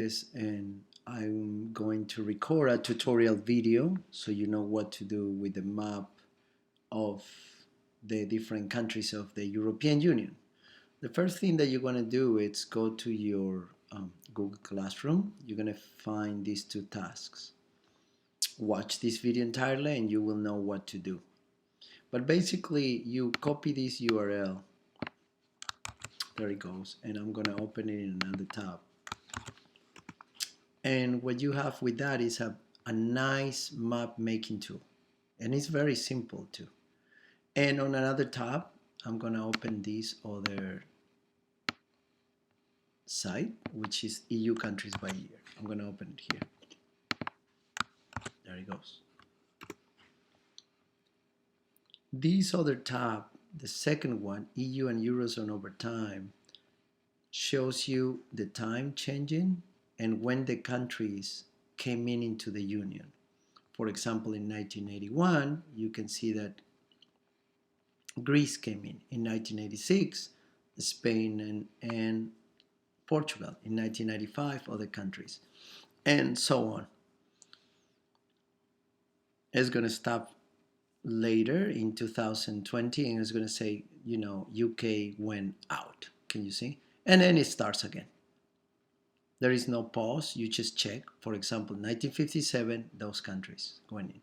this, and I'm going to record a tutorial video so you know what to do with the map of the different countries of the European Union. The first thing that you're going to do is go to your Google Classroom. You're going to find these two tasks. Watch this video entirely and you will know what to do. But basically, you copy this URL. There it goes. And I'm going to open it in another tab. And what you have with that is a nice map making tool. And it's very simple too. And on another tab, I'm going to open this other site, which is EU countries by year. I'm going to open it here. There it goes. This other tab, the second one, EU and Eurozone over time, shows you the time changing and when the countries came into the Union. For example, in 1981, you can see that Greece came in. In 1986, Spain and Portugal. In 1995, other countries, and so on. It's going to stop later in 2020, and it's going to say, UK went out. Can you see? And then it starts again. There is no pause. You just check. For example, 1957, those countries went in.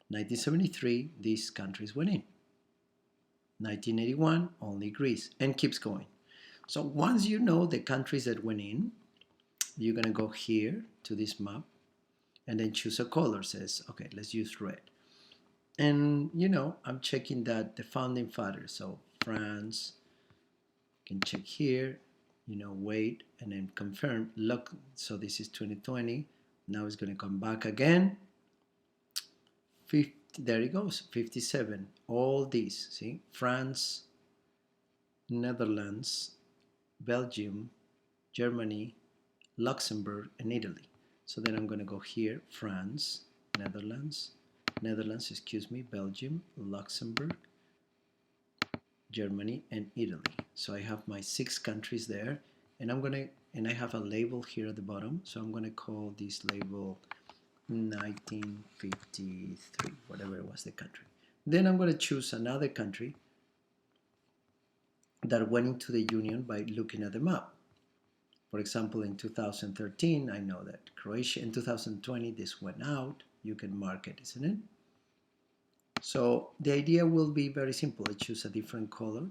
1973, these countries went in. 1981, only Greece, and keeps going. So once you know the countries that went in, you're going to go here to this map and then choose a color. Says, okay, let's use red. And, I'm checking that the founding fathers, so France, can check here, wait, and then confirm. Look, so this is 2020. Now it's going to come back again. 50, there it goes, 57. All these, see, France, Netherlands, Belgium, Germany, Luxembourg, and Italy. So then I'm going to go here, France, Netherlands, Belgium, Luxembourg, Germany, and Italy. So I have my 6 countries there, and I have a label here at the bottom. So I'm going to call this label 1953, whatever it was the country. Then I'm going to choose another country that went into the Union by looking at the map. For example, in 2013, I know that Croatia. In 2020, this went out. You can mark it, isn't it? So the idea will be very simple. I choose a different color.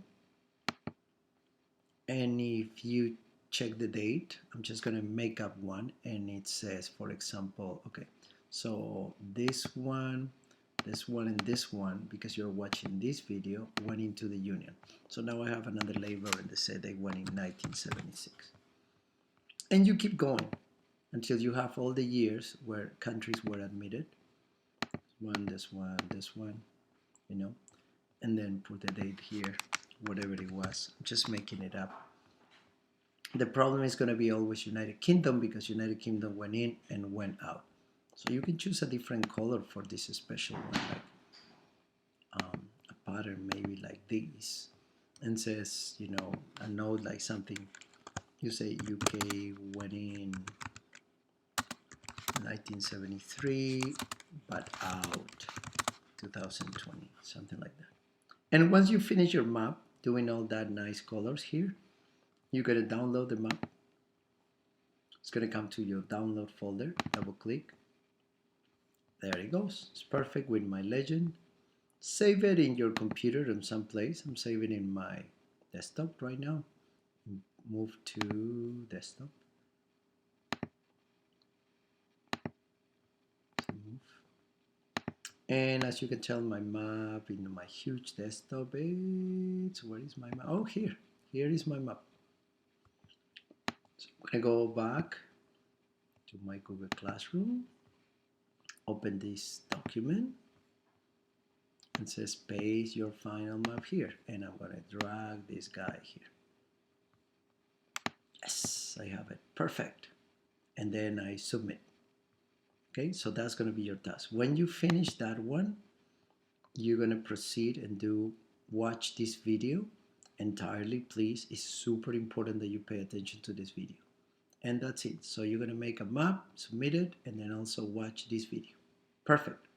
And if you check the date, I'm just going to make up one. And it says, for example, okay, so this one, and this one, because you're watching this video, went into the Union. So now I have another label and they say they went in 1976. And you keep going until you have all the years where countries were admitted. This one, and then put the date here, whatever it was. I'm just making it up. The problem is going to be always United Kingdom because United Kingdom went in and went out. So you can choose a different color for this special one, like a pattern maybe like this, and says, a note like something. You say UK went in 1973, but out 2020, something like that. And once you finish your map, doing all that nice colors here, you're going to download the map. It's going to come to your download folder, double click. There it goes. It's perfect with my legend. Save it in your computer in some place. I'm saving it in my desktop right now. Move to desktop. And as you can tell, my map in my huge desktop, where is my map? Oh, here is my map. So I'm gonna go back to my Google Classroom, open this document, and says paste your final map here, and I'm gonna drag this guy here. Yes, I have it, perfect. And then I submit. Okay, so that's going to be your task. When you finish that one, you're going to proceed and watch this video entirely, please. It's super important that you pay attention to this video. And that's it. So you're going to make a map, submit it, and then also watch this video. Perfect.